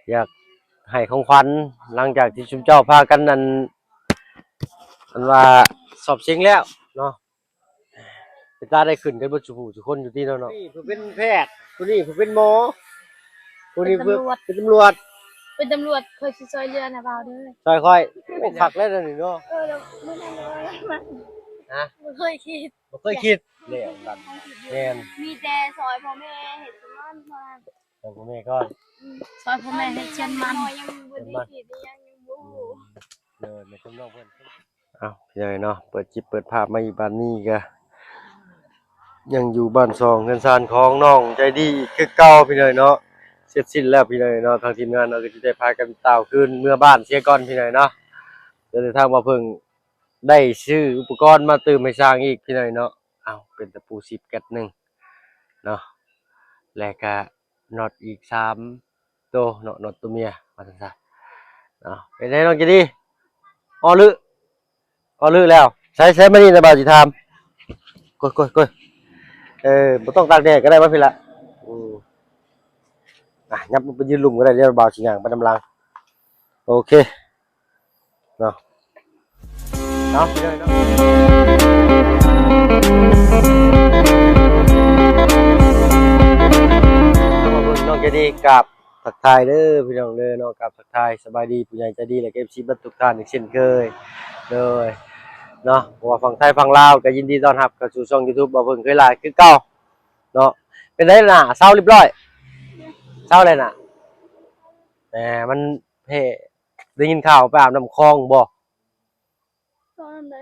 อยากให้ของขวัญหลังจากที่ชุมเจ้าพากันอันว่าสอบเสียงแล้วเนาะเป็นตาได้ขึ้นกันบ่ทุกผู้ทุกคนอยู่ที่เนาะนี่เพิ่นเป็นแพทย์ผู้นี้เพิ่นเป็นหมอผู้นี้เพิ่นเป็นตำรวจเป็นตำรวจเคยช่วยเรือนะบ่าวเด้อค่อยๆโอ้คักแล้วนี่เนาะแล้วไม่ได้เลยมันฮะบ่เคยคิดบ่เคยคิดแล้วกันแม่นมีแต่ซอยพ่อแม่เฮ็ดมัน แต่พ่อแม่ก็ซอยพ่อแม่เฮ็ดเช่นมันยังบ่ได้คิดยังบ่ฮู้ไม่ต้องน้องเพิ่นอ้าวพี่น้อยเนาะเปิดคลิปเปิดภาพมาอีกบ้านนี้ก็ยังอยู่บ้านซองเงินซานของน้องใจดีคือเก่าพี่น้อยเนาะเสร็จสิ้นแล้วพี่น้อยเนาะทางทีมงานเราก็สิได้พากันต่าวคืนเมื่อบ้านเสียก่อนพี่น้อยเนาะเดี๋ยวทางมาเพิ่งได้ซื้ออุปกรณ์มาเติมให้สร้างอีกพี่น้อยเนาะอ้าวเป็นตะปู10แก๊ส1เนาะแล้วก็น็อตอีก3ตัวเนาะน็อตตัวเมียว่าซั่นซะเนาะเป็นไงน้องใจดีอ้อลึแล้วใช้มานี่นะบ่าวสิถามกดบ่ต้องตากแดดก็ได้บ่พี่ละยับไปยืนลุ่มก็ได้เดี๋ยวบ่าวสิย่างไปนำลังโอเคเนาะเอาไปเลยเนาะน้องใจดีกับทักทายเด้อพี่น้องเด้อเนาะกับทักทายสบายดีผู้ใหญ่ใจดีและ FC เบิดทุกท่านอีกเช่นเคยเลยเนาะว่าฝั่งไทยฝั่งลาวก็ยินดีต้อนรับเข้าสู่ช่อง YouTube บ่าวเพิ่งเคยหลายคือเก่าเนาะเป็นได้น่ะเซาเรียบร้อยเซาเลยน่ะแต่มันเพ่ได้ยินข่าวไปอาบน้ำคลองบ่ตอนใด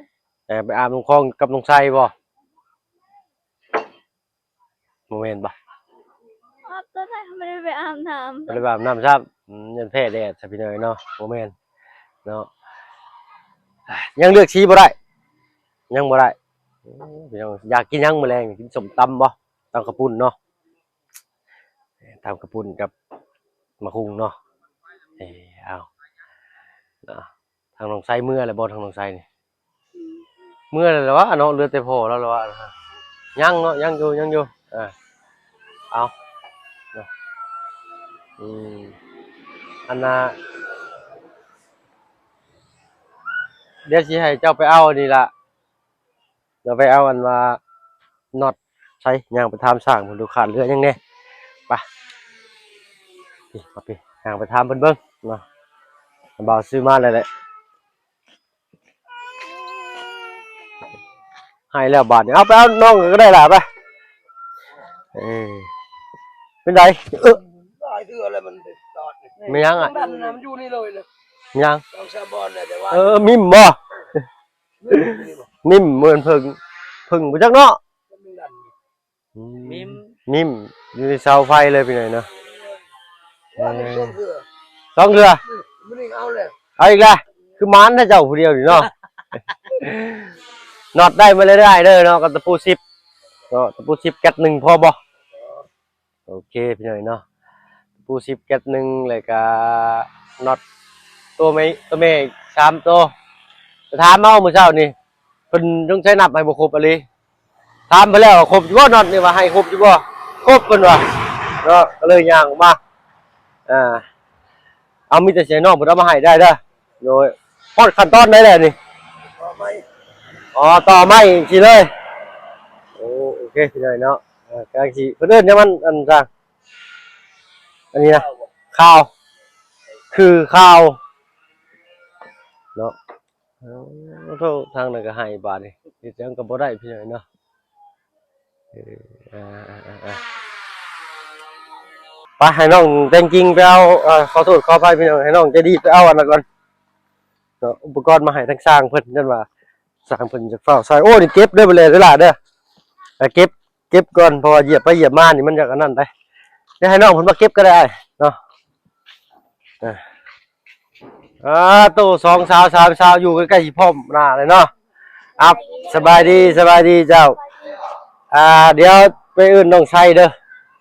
ไปอาบน้ำคลองกับน้องไซบ่โมเมนต์บ่อาบตอนไหนไม่ได้ไปอาบน้ำบ่ได้ไปอาบน้ำซับยันแพ้แดดซะพี่น้อยเนาะโมเมนต์เนาะยังเลือกชี้บ่ได้ยังบ่ได้พี่น้องอยากกินยังมื้อแลงกินส้มตำบ่ตำกระปุ่นเนาะตำกระปุ่นกับมะฮุงเนาะเอาเนาะทางน้องไซเมื่อแล้วบ่ทางน้องไซนี่เมื่อแล้ววะเนาะเหลือแต่พ่อแล้ววะยังเนาะยังอยู่เอาเนาะอันน่ะเดี๋ยวสิให้เจ้าไปเอานี่ล่ะเดี๋ยวไปเอาอันว่าน็อตใช้ย่างไปถามช่างเพิ่นดูขาดเหลือยังแน่ไปพี่มาพี่ย่างไปถามเพิ่นเบิ่งเนาะบ่าวซื้อมาแล้วแหละให้แล้วบาทนี่เอาไปเอาน้องก็ได้ล่ะไปเออเป็นไดได้เทื่ออะไรมันตอดไม่ยังอ่ะดันนะมันอยู่นี่เลยนะยังต้องซาบอนนะแต่ว่ามิมบ่มิมเหมือนเพึ่งบ่จักเนาะมิมอยู่ในเสาไฟเลยพี่หน่อยเนาะสองเทื่อ2เทื่อมันนี่เอาเลยเอาอีกแล้วคือมานถ้าเจ้าผู้เดียวนี่เนาะน็อตได้มาเรื่อยๆเด้อเนาะกับตะปู10เนาะตะปู10แก๊ส1พอบ่โอเคพี่หน่อยเนาะตะปู10แก๊ส1แล้วก็น็อตตัวแม่3ตัวจะถามเมามื้อเช้านี่เพิ่นต้องใช้นับให้บ่ครบอะลิถามไปแล้วครบอยู่บ่น็อตนี่ว่าให้ครบอยู่บ่ครบเพิ่นว่าเนาะก็เลยย่างออกมาเอามีแต่เสียน้องเพิ่นเอามาให้ได้เด้อโดยฮอดขั้นตอนได้แล้วนี่ต่อไปอ๋อต่อไม้อีกทีเลยโอเคพี่น้อยเนาะกำลังสิเพิ่นเอิ้นหยังมันอันซะอันนี้นะข่าวคือข่าวเนาะโทษทางนั้นก็ให้บาทนี่เฮ็ดหยังก็บ่ได้พี่น้อยเนาะไปให้น้องแต่งจริงไปเอาขอโทษขออภัยพี่น้องให้น้องใจดีไปเอาอันนั้นก่อนเนาะอุปกรณ์มาให้ทั้งสร้างเพิ่นนั่นว่าสร้างเพิ่นจะเฝ้าใส่โอ้นี่เก็บได้บ่เลยเด้อล่ะเด้อเก็บก่อนเพราะว่าเหยียบไปเหยียบมานี่มันอยากอันนั้นได้เดี๋ยวให้น้องเพิ่นมาเก็บก็ได้เนาะตู้2 สาว3 สาวอยู่ใกล้ๆสิพร้อมหน้าเลยเนาะอับสบายดีเจ้าเดี๋ยวไปอื่นน้องไซเด้อ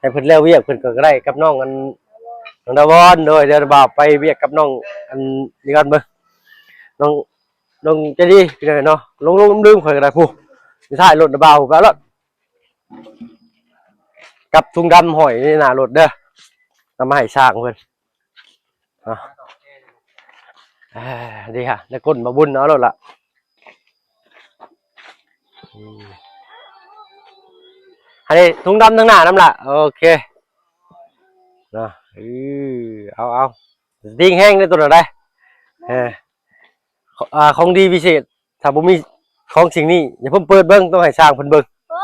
ให้เพิ่นแล้วเวียกเพิ่นก็ได้กับน้องอันน้องดาวอนโดยเดี๋ยวบ่าวไปเวียกกับน้องอันนี้ก่อนเบิ่งน้องใจดีพี่น้อยเนาะลงลืมข่อยก็ได้ผู้อยู่ท้ายรถบ่าวไปเอารถกับถุงดำห้อยนี่หน้ารถเด้อเอามาให้สร้างเพิ่น เนาะดีค่ะได้ก้นมาบุญเนาะแล้วล่ะอันนี้ถุงดำทั้งหน้าน้ำละโอเคเนาะเอาดิ้งแห้งได้ตัวไหนได้ของดีพิเศษถ้าบ่มีของสิ่งนี้อย่าเพิ่งเปิดเบิ้งต้องให้สร้างเพิ่นเบิ้ง โอ้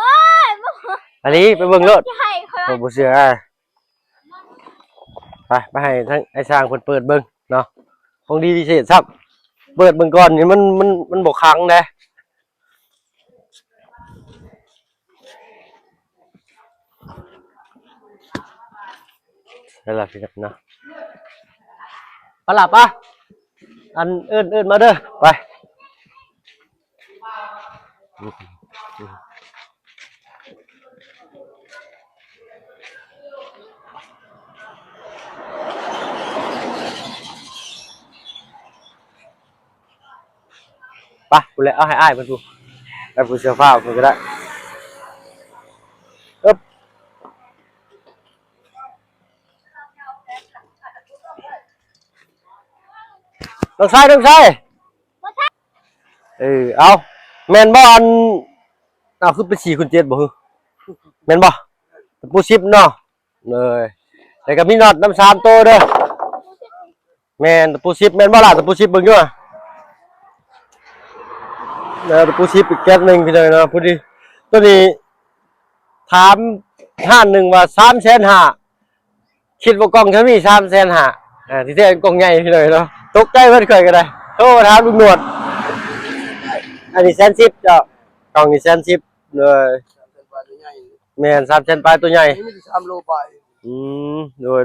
ยบ่ อันนี้ไปเบิ้งรถ ใช่ค่ะ โอ้บ่เชื่อไปให้ทั้งไอ้สร้างเพิ่นเปิดเบิ้งเนาะของดีพิเศษครับเปิดเบิ้งก่อนนี่มันบ่ค้างเด้นั่นล่ะพี่น้องเนาะปะล่ะปะอันเอิ้นมาเด้อไปไปกูเลยเอาให้อ้ายเพิ่นดูไปผู้เสื้อฟ้าเพิ่นก็ได้อึ๊บต้องใส่เอาแม่นบ่อันเอาคือเป็น4คูณ7บ่ฮึแม่นบ่ตะปู10เนาะเลยแล้วก็มีน็อตน้ำ3โตเด้อแม่นตะปู10แม่นบ่ล่ะตะปู10เบิ่งอยู่อะตะปู10อีกแก๊สนึงพี่น้องเนาะพอดีตัวนี้ถามห้านหนึงว่า350,000คิดว่ากล่องเท่านี้350,000ที่แท้กล่องใหญ่พี่น้องเนาะตกใจเพิ่นเคยก็ได้โทรถามลุงหนวดอันนี้110เจ้ากล่องนี้110เลยแม่น3,000ปลายตัวใหญ่นี่มัน3 โลไป โดย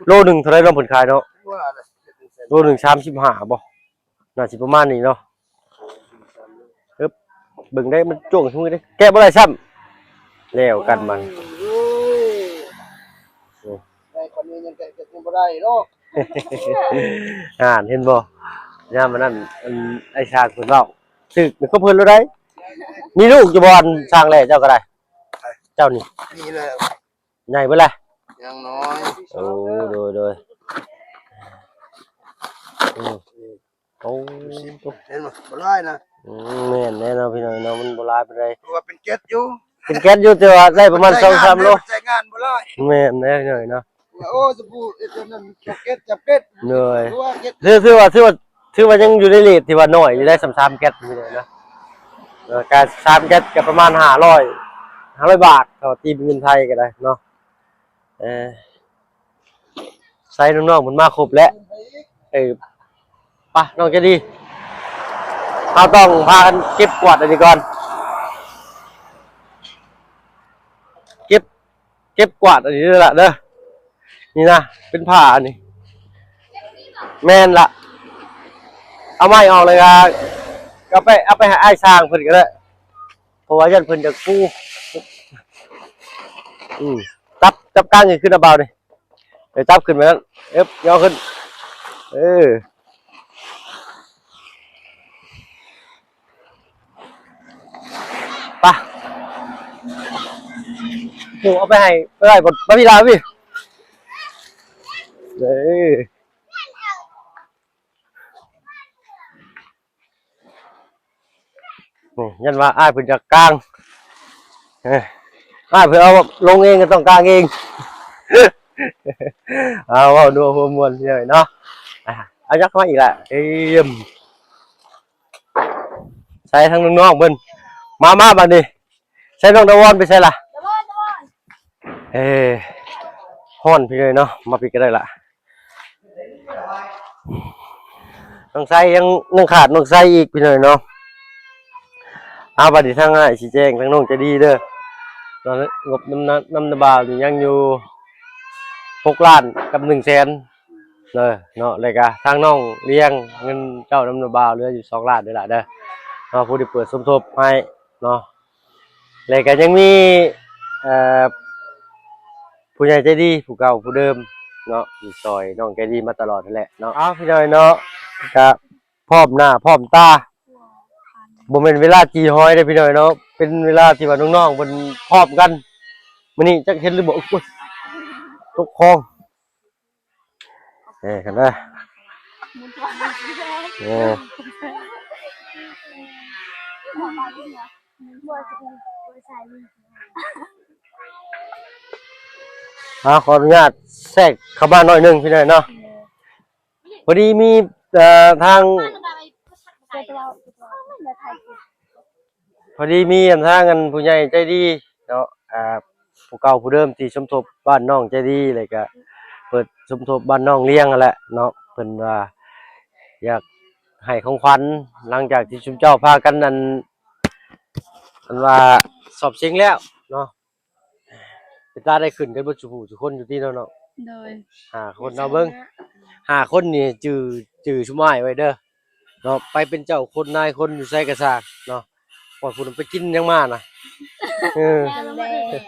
โลหนึ่งเท่าไรเราผลขายเนาะโลหนึ่ง35บ่น่าสิประมาณนี้เนาะปึ๊บเบิ่งได้มันจ้วงทุ่งได้แกะบ่ได้ซ้ำแล้วกันมัน ได้คนนี้ยังแกะบ่ได้เนาะ เห็นบ่ยามมันนั่นไอ้ชาญเพิ่นเว้าสึกมันก็เพิ่นแล้วได้มีลูกอยู่บ่อันสร้างแลเจ้าก็ได้เจ้านี่ นี่แหละ ใหญ่เบิดแหละ ยังน้อย โอ้โดยโอ้ เห็นบ่บ่ได้นะ แม่นแน่เนาะพี่น้องเนาะมันบ่หลายปานใด ว่าเป็นเก็ดอยู่ เป็นแก๊สอยู่แต่ว่าได้ประมาณ 2-3 โล ใช้งานบ่ได้ แม่นแน่หน่อยเนาะ โอ้สบู่ไอ้ตัวนั้นเก็ดจับเป็ด เหนื่อย ว่าเก็ด ถือว่ายังอยู่ในเรทที่ว่าน้อยอยู่ได้3แก๊สอยู่เลยเนาะการ3แก๊สก็ประมาณ500บาทต่อตีเป็นเงินไทยก็ได้เนาะใส่น้องๆมันมาครบแล้วไปน้องจะดีเราต้องพากันเก็บกวาดอันนี้ก่อนเก็บกวาดอันนี้ด้วยล่ะเด้อนี่นะเป็นผ้าอันนี้แม่นละเอาไม้ออกเลยครับก็เอาไปให้อ้ายสร้างเพิ่นก็ได้เพราะว่ายันเพิ่นจะกู้จับก้างนี่ขึ้นเอาเบาดิเดี๋ยวจับขึ้นไปนั้นย่อขึ้นไปหมูเอาไปให้บนพระบิดาพี่ยันว่าอ้ายเพิ่นจะกลางอ้ายเพิ่นเอาลงเองก็ต้องกลางเองเอาดูหัวมวนเลยเนาะเอายักมาอีกแหละใส่ทั้งน้องๆเพิ่นมาบัดนี้ใส่น้องตะวันไปใส่ล่ะฮ้อนพี่เลยเนาะมาปิดก็ได้ละน้องไส้ยังขาดน้องไส้อีกพี่เลยเนาะเอาบัดนี้ทั้งชี้แจงทั้งน้องจะดีเด้อตอนนี้งบน้ำบาวนี่ยังอยู่6 ล้านกับ100,000เลยเนาะเลยกะทางน้องเลี้ยงเงินเจ้าน้ำบาวเหลืออยู่2 ล้านด้วยล่ะเด้อเนาะผู้ที่เปิดสมทบให้เนาะเลยกะยังมีผู้ใหญ่ใจดีผู้เก่าผู้เดิมเนาะอยู่ซอยน้องใจดีมาตลอดนั่นแหละเนาะพี่น้อยเนาะกะพร้อมหน้าพร้อมตาบ่แม่นเวลาจีฮอยได้พี่น้อยเนาะเป็นเวลาที่ว่าน้องๆเพิ่นพร้อมกันมื้อนี้จักเห็นหรือบ่ตกคลอง กันเด้อเออ บัวจะเป็นบัวสายลุง ขออนุญาตแทรกเข้าบ้านหน่อยหนึงพี่น้อยเนาะพอดีมีทาง เจ้าเราเดี๋ยวถ่ายคลิป พอดีมีทางกันผู้ใหญ่ใจดีเนาะผู้เก่าผู้เดิมที่สมทบบ้านน้องใจดีเลยก็เปิดสมทบบ้านน้องเลี้ยงนั่นแหละเนาะเพิ่นว่าอยากให้ของขวัญหลังจากที่ชุมเจ้าพากันนั้นอันว่าสอบเสียงแล้วเนาะเป็นตาได้ขึ้นกันบ่ทุกผู้ทุกคนอยู่ที่เนาะเนาะ โดย คนเอาเบิ่งคนนี่จื่อชุมอ้ายไว้เด้อเนาะไปเป็นเจ้าคนนายคนอยู่ไสก็ซากเนาะปล่อยผู้นั้นไปกินยังมาน่ะเออ แดง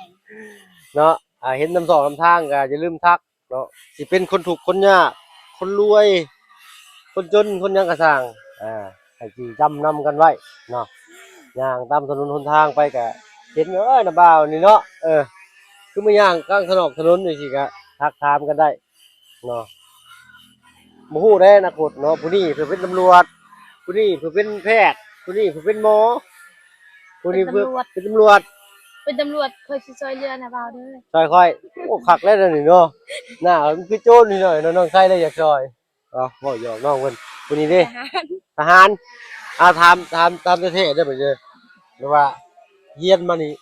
เนาะเห็นนำสองนำทางก็อย่าลืมทักเนาะสิเป็นคนถูกข์คนยากคนรวย คนจนคนหยังก็สร้างให้สิจำนำกันไว้เนาะย่างตามถนนหนทางไปก็เห็นน้าบ่าวนี่เนาะคือมาย่างกลางถนนนี่สิก็ทักถามกันได้เนาะบ่ฮู้ได้อนาคตเนาะผู้นี้เพิ่นเป็นตำรวจผู้นี้เพิ่นเป็นแพทย์ผู้นี้เพิ่นเป็นหมอผู้นี้เพิ่นเป็นตำรวจ เป็นตำรวจเคยสิซอยเรือนะบ่าวเด้อ ค่อยๆโอ้คักแล้วนี่เนาะหน้ามันคือโจรนี่หน่อยเนาะน้องใส่เลยอยากซอยเว้าหยอกน้องเพิ่นผู้นี้เด้ทหารถามประเทศได้บ่เด้อหรือว่าเรียนมานี่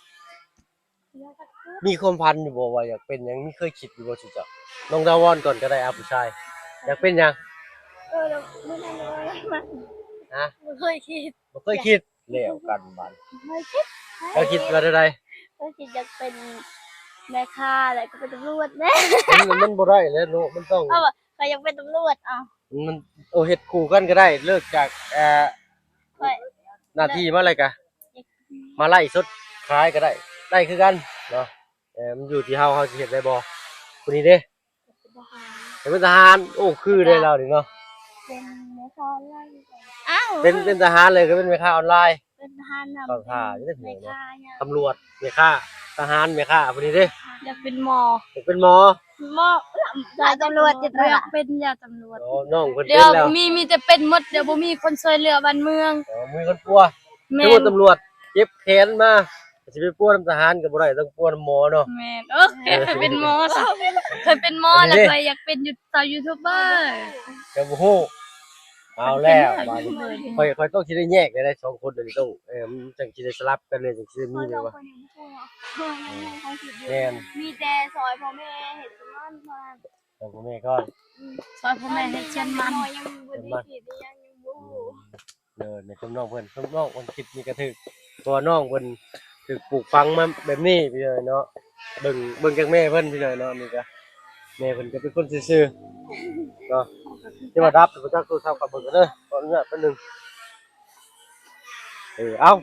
มีความพันอยู่บ่ว่าอยากเป็นหยังมีเคยคิดอยู่บ่สิจ๊ะน้องดาวอนก่อนก็ได้ผู้ชายอยากเป็นหยัง เราไม่ได้เลยมัน ฮะ ไม่เคยคิด บ่เคยคิดแล้วกันบัด ไม่คิด แล้วคิดว่าได้ ก็คิดจะเป็นแม่ค้าอะไรก็เป็นตำรวจแน่ มันบ่ได้แล้วเนาะมันต้อง เอาแบบใครอยากเป็นตำรวจอ่ะ มันเฮ็ดคู่กันก็ได้เลิกจากค่อย หน้าที่มาอะไรกะมาไล่สดคล้ายก็ได้ได้คือกันเนาะมันอยู่ที่เฮาสิเฮ็ดได้บ่คนนี้เด้เป็นทหารโอ้คือได้แล้วนี่เนาะ เป็นแม่ค้าอะไรอ้าว เป็นทหารเลยก็เป็นแม่ค้าออนไลน์ เป็นทหาร เข้าท่าอยู่ได้ แม่ เนาะ ค้าเนี่ย ตำรวจแม่ค้าทหารแม่ค้าคนนี้เด้ อยากเป็นหมอ อยากเป็นหมอ หมออยากตำรวจจะอยากเป็นอยากตำรวจ โอ้น้องเพิ่น เดี๋ เป็ ย น ว แล้ว มีแต่เป็นหมดเดี๋ยวบ่มีคนช่วยเหลือบ้านเมือง มีคนปัว แม่ ตำรวจตำรวจเจ็บแขนมาสิไปปัวน้ำทหารก็บ่ได้ต้องปัวน้ำหมอเนาะ แม่เคยเป็นหมอเคยเป็นหมอแล้วก็อยากเป็นยูทูบเบอร์ ก็บ่ฮู้เอาแล้วบาดนี้ค่อยต้องสิได้แยกได้สองคนเดี๋ยวนี้ต้องมันจังสิได้สลับกันเลยจังสิได้มีเลยว่าแม่น มีแต่ซอยพ่อแม่เห็นมันมา แต่พ่อแม่ก็ ซอยพ่อแม่เห็นเช่นมันยังบ่ได้คิดยังบ่ฮู้ ในคำน้องเพิ่นคำน้องเพิ่นคิดมีกระถึกตัวน้องเพิ่นถูกปลูกฝังมาแบบนี้พี่เลยเนาะเบิ่งจากแม่เพิ่นพี่เลยเนาะนี่ก็แม่เพิ่นก็เป็นคนซื่อๆเนาะที่ว่าดับบ่จักโทรศัพท์กับเบิ่งกันเด้อขออนุญาตแป๊บนึงเอ้า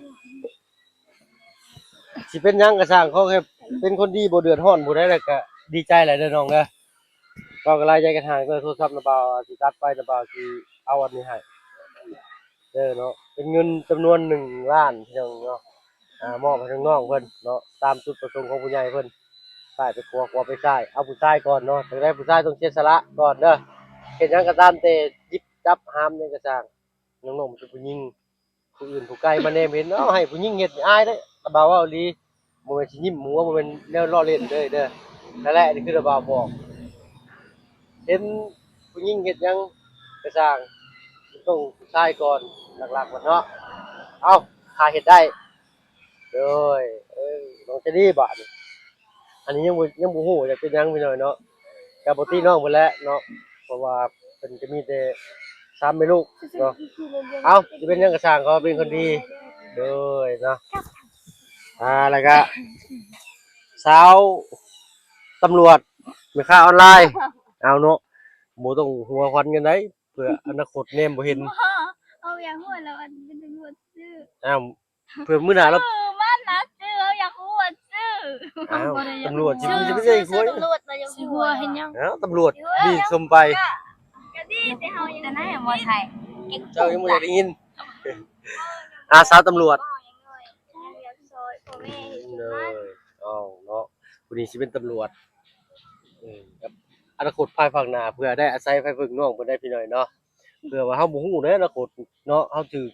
สิเป็นหยังก็สร้างเขาแค่เป็นคนดีบ่เดือดร้อนบ่ได้แล้วก็ดีใจแหละเด้อน้องเด้อก็กระไรใจกันห่างก็โทรศัพท์นะบ่าวสิตัดไปนะบ่าวสิเอาอันนี้ให้เนาะเป็นเงินจำนวน1ล้านพี่น้องเนาะมอบให้ทางน้องเพิ่นเนาะตามจุดประสงค์ของผู้ใหญ่เพิ่นใช้ไปครัวไปใช้เอาผู้ชายก่อนเนาะถึงได้ผู้ชายต้องเสียสละก่อนเด้อเฮ็ดหยังก็ตามแต่หยิบจับหามนี่ก็สร้างน้องๆมันเป็นผู้หญิงผู้อื่นผู้ไกลมาแนมเห็นเอ้าให้ผู้หญิงเฮ็ดนี่อายเด้อบ่าวว่าอีหลีบ่แม่นสิยิ้มหัวบ่แม่นแนวล้อเล่นเด้อนั่นแหละนี่คือบ่าวบอกเห็นผู้หญิงเฮ็ดหยังก็สร้างต้องผู้ชายก่อนหลักๆว่าเนาะเอ้าถ้าเฮ็ดได้โดยน้องจะดีบาดนี่อันนี้ยังบ่ฮู้อยากเป็นหยังพี่น้อยเนาะก็บ่ตีน้องเพิ่นแหละเนาะเพราะว่าเพิ่นจะมีแต่3แม่ลูกเนาะเอ้าสิเป็นหยังก็สร้างเขาเป็นคนดีโดยเนาะแล้วก็สาวตำรวจแม่ค้าออนไลน์เอาเนาะบ่ต้องหัวควันกันได้เพื่ออนาคตแนมบ่เห็น เอาอย่างหัวแล้วอันเป็นตำรวจซื้อ อ้าวเพื่อมื้อหน้าเรา มันนะซื้อเอาอยากหัวซื้อ อ้าวตำรวจสิมันจะไม่ใช่หัว ตำรวจเรายังหัวเห็นยัง อ้าวตำรวจนี่สมไป ก็ดีแต่เฮายังไหนบ่ใช่ เจ้ายังบ่อยากได้ยินสาวตำรวจเอ้าวเนาะผู้นี้สิเป็นตำรวจกับ อนาคตภายภาคหน้าเพื่อได้อาศัยไฟพึ่งน้องเพิ่นได้พี่น้อยเนาะเพื่อว่าเฮาบ่ฮู้เด้ออนาคตเนาะเฮาถือ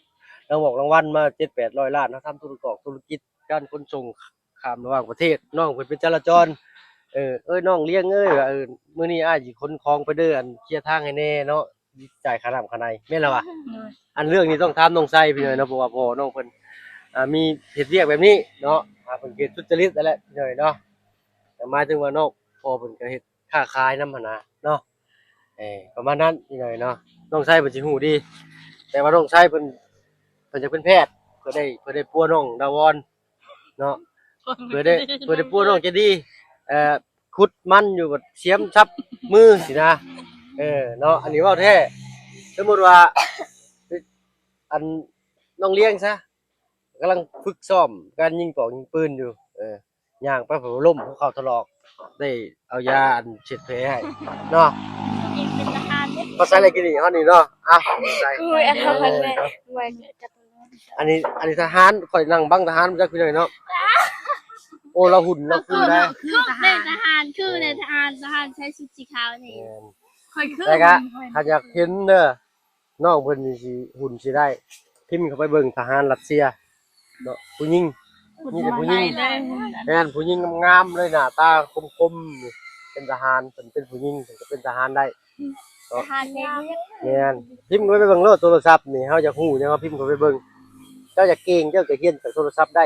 รางวัลมา7-800ล้านเฮาทำธุรกิจการขนส่งข้ามระหว่างประเทศน้องเพิ่นเป็นจราจรน้องเลี้ยงเอ้ยว่ามื้อนี้อ้ายสิขนของไปเด้ออันเคลียร์ทางให้แน่เนาะจ่ายค่าน้ำค่าไฟแม่นแล้ววะ เลย อันเรื่องนี้ต้องถามน้องไส้พี่น้อยเนาะเพราะว่าพ่อน้องเพิ่นมีเฮ็ดเวียกแบบนี้เนาะเพิ่นเฮ็ดสุจริตนั่นแหละพี่น้อยเนาะแต่หมายถึงว่าน้องพ่อเพิ่นก็เฮ็ดค้าขายนำหั่นน่ะเนาะประมาณนั้นพี่น้อยเนาะน้องไส้เพิ่นสิฮู้ดีแต่ว่าน้องไส้เพิ่นจะเป็นแพทย์เพื่อได้ปัวน้องดาวอนเนาะเพื่อได้ปัวน้องเจดีขุดมันอยู่บัดเสียมชับมือสินะเนาะอันนี้เว้าแท้สมมุติว่า อันน้องเลี้ยงซะกำลังฝึกซ้อมการยิงปอกยิงปืนอยู่ย่างไปเผาล้มภูเขาถลอกได้เอายาอันเช็ดแผลให้เนาะ ยังเป็นทหารเนี่ย เขาใส่อะไรกินนี่เฮานี่เนาะใส่ อุ้ยอันนั้นแม่ไว้จัดตัวนั้น อันนี้ทหารข่อยนั่งบังทหารจักคือจังเนาะโอ้เราหุ่นเราคือได้ คือในทหารคือในทหารใช้ชุดสีขาวนี่ค่อยคือ แต่ก็ถ้าอยากเห็นเด้อน้องเพิ่นนี่สิหุ่นสิได้พิมพ์เข้าไปเบิ่งทหารรัสเซียเนาะผู้หญิง มีแต่ผู้หญิง แม่นผู้หญิงงามๆเลยหน้าตาคมๆนี่เป็นทหารเพิ่นเป็นผู้หญิงเพิ่นก็เป็นทหารได้ ทหารเนี่ย แม่นพิมพ์เข้าไปเบิ่งโลดโทรศัพท์นี่เฮาอยากฮู้จังว่าพิมพ์เข้าไปเบิ่งเจ้าอยากเก่งเจ้าก็เรียนจากโทรศัพท์ได้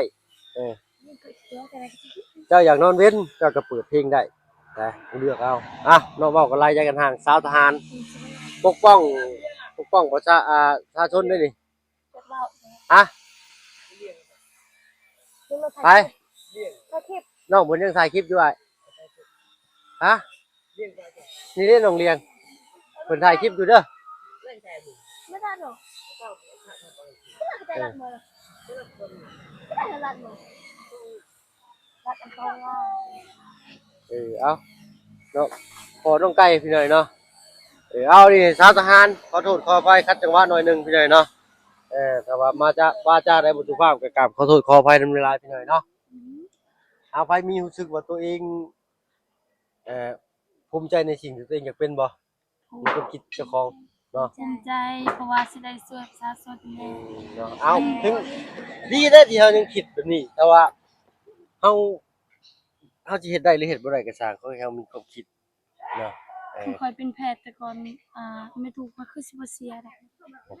เจ้าอยากนอนเว้นเจ้าก็เปิดเพลงได้นะเลือกเอาน้องเว้ากันไล่ใจกันห่างสาวทหารปกป้องประชาชนด้วยนี่ไปน้องเพิ่นยังถ่ายคลิปอยู่นี่เด้น้องเลี้ยงเพิ่นถ่ายคลิปอยู่เด้อ ไม่ได้หรอกไม่ได้รัดมือไม่ได้รัดมือรัดอันตราย เอาเนาะพอน้องไก่พี่หน่อยเนาะเอาดิสาวทหารขอโทษขออภัยคัดจังหวะหน่อยหนึงพี่หน่อยเนาะแต่ว่ามาจะว่าจ้าได้บ่สุภาพก็กราบขอโทษขออภัยนำเวลาพี่หน่อยเนาะเอาไปมีรู้สึกว่าตัวเองภูมิใจในสิ่งที่ตัวเองอยากเป็นบ่มีความคิดเจ้าของเนาะ ภูมิใจเพราะว่าสิได้ช่วยประชาชนแน่ เนาะเอาถึงดีได้ที่เฮายังคิดแบบนี้แต่ว่าเฮาสิเฮ็ดได้หรือเฮ็ดบ่ได้ก็สร้างขอให้เฮามีความคิดเนาะ คือคอยเป็นแพทย์แต่ก่อนไม่ถูกก็คือสิบ่เสียได้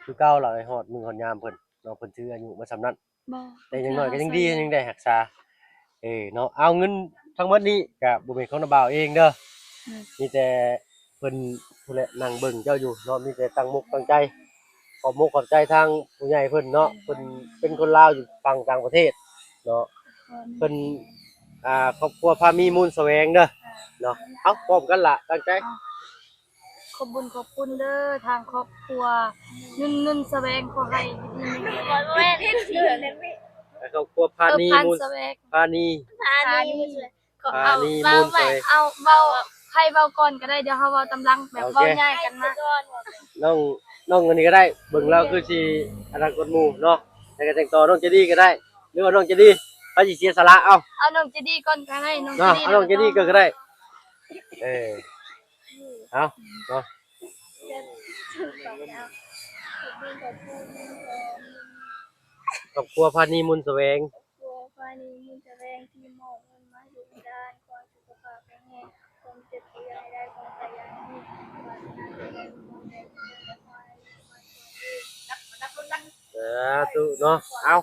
คือเก่าล่ะไอ้ฮอดมื้อฮอดยามเพิ่นเนาะเพิ่นถืออายุมาส่ำนั้น บ่ แต่อย่างน้อยก็ยังดียังได้รักษาเนาะเอาเงินทั้งหมดนี้ก็บ่แม่นของน้าบ่าวเองเด้อมีแต่เพิ่นผู้แหละนั่งเบิ่งเจ้าอยู่เนาะมีแต่ตั้งมุกตั้งใจขอบมุกขอบใจทางผู้ใหญ่เพิ่นเนาะเพิ่นเป็นคนลาวอยู่ฝั่งต่างประเทศเนาะเพิ่นครอบครัวพามีมูลแสวงเด้อเนาะเอาพร้อมกันล่ะตั้งใจ ขอบคุณเด้อทางครอบครัวเงินแสวงขอให้ดีๆมีแรงแม่ที่ชื่อนั่นนี่ ครอบครัวพานีมูล แสวง พานี พานี พานีมูลแสวง เอาเว้าใครเว้าก่อนก็ได้เดี๋ยวเฮาเว้าตำลังแบบเว้าง่ายกันนะ น้องอันนี้ก็ได้เบิ่งแล้วคือสิอนาคตหมู่เนาะแต่ก็แต่งต่อน้องเจดีก็ได้หรือว่าน้องเจดีไปสิเสียสละเอา เอาน้องจะดีก่อนก็ได้น้องจะ เนาะ ดี เอาน้องเจดีก็ได้เอาเนาะครอบครัวพานีมูลแสวง พานีมูลแสวงที่มอบเงินมาอยู่ด้านความสุขภาพแข็งแรงความเจ็บป่วยให้ได้ความขยันมีความน่าจะเป็นความแข็งแรงและความตุเนาะเอา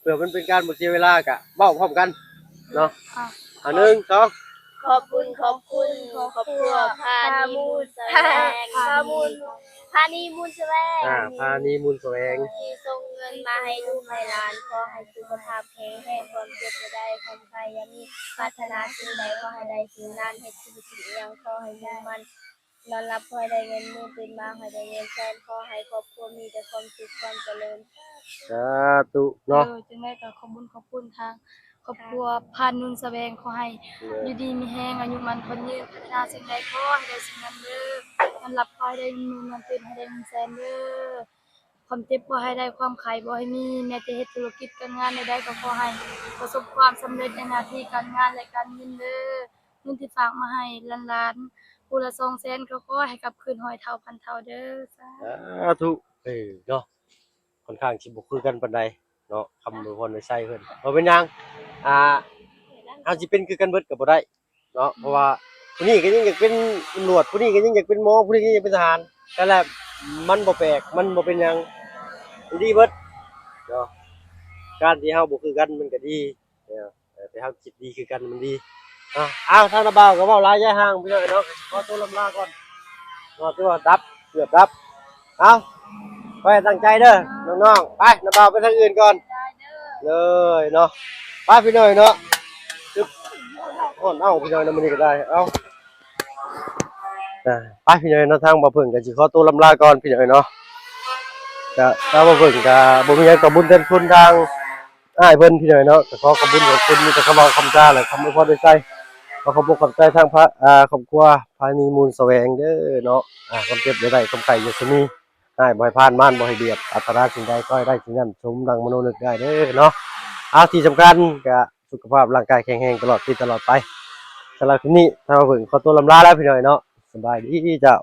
เพื่อมันเป็นการบ่เสียเวลากะเว้าพร้อมกันเนาะเอา1 2 ขอบคุณครอบครัวพานีมูลแสวงพานีมูลแสวง พานีมูลแสวง ที่ส่งเงินมาให้ลูกให้หลานขอให้สุขภาพแข็งแรงความเจ็บไม่ได้ความใครยังมีปรารถนาสิ่งใดขอให้ได้สิ่งนั้นเฮ็ดสิ่งอย่างขอให้มุ่งมั่นนอนรับขอให้ได้เงินมือตื่นมาขอให้ได้เงินแสนขอให้ครอบครัวมีแต่ความสุขความเจริญ สาธุเนาะ จึงได้ก็ขอบคุณทางครอบครัวพานุนแสวงขอให้อยู่ดีมีแห้งอายุมันคนยืนพัฒนาสิ่งใดขอให้ได้สิ่งนั้นเด้อมันรับขอให้ได้เงินมันตื่นให้ได้เงินแสนเด้อความเจ็บบ่ให้ได้ความไข้บ่ให้มีแม้แต่เฮ็ดธุรกิจการงานใดๆก็ขอให้ประสบความสำเร็จในหน้าที่การงานและการเงินเด้อเงินที่ฝากมาให้หลานๆ ผู้ละ200,000ก็ขอให้กลับคืน100เท่าพันเท่าเด้อสาธุ ธุเนาะค่อนข้างสิบ่คือกันปานใดเนาะคำอวยพรไว้ใส่เพิ่นบ่เป็นหยังอ่าเฮาสิเป็นคือกันเบิดก็บ่ได้เนาะเพราะว่าผู้นี้ก็ยังอยากเป็นตำรวจผู้นี้ก็ยังอยากเป็นหมอผู้นี้ก็ยังอยากเป็นทหารแต่แหละมันบ่แปลกมันบ่เป็นหยังดีเบิดเนาะการที่เฮาบ่คือกันมันก็ดีเนาะแต่เฮาคิดดีคือกันมันดีอ้าวทางระบ่าวก็เว้าหลายอย่าห่างพี่น้อยเนาะขอตัวลำลาก่อนเนาะที่ว่าดับเกือบดับเอาไปตั้งใจเด้อน้องๆไประบ่าวไปทางอื่นก่อน ได้เด้อ เลยเนาะไปพี่น้อยเนาะจึ๊บอ่อนเอ้าพี่น้อยนำมื้อนี้ก็ได้เอ้าไปพี่น้อยเนาะทางบ่เพิ่งก็สิขอตัวลำลาก่อนพี่น้อยเนาะก็ถ้าบ่เพิ่งก็บ่มีหยังก็บุญเต็มคุณทางอ้ายเพิ่นพี่น้อยเนาะก็ขอขอบคุณขอบคุณมีแต่คำเว้าคำจาและคำอวยพรได้ใส่ขอขอบคุณขอบใจทางพระครอบครัวภายในมูลแสวงเด้อเนาะความเจ็บได้ความไข่อย่าสิมีให้บ่ให้พลาดม่านบ่ให้เบียดอัตราสิ่งใดก็ให้ได้สิ่งนั้นสมดังมโนนึกได้เด้อเนาะที่สำคัญก็สุขภาพร่างกายแข็งแรงตลอดปีตลอดไปสำหรับที่นี้ถ้ามาถึงขอตัวลำลาแล้วพี่น้อยเนาะสบายดีเจ้า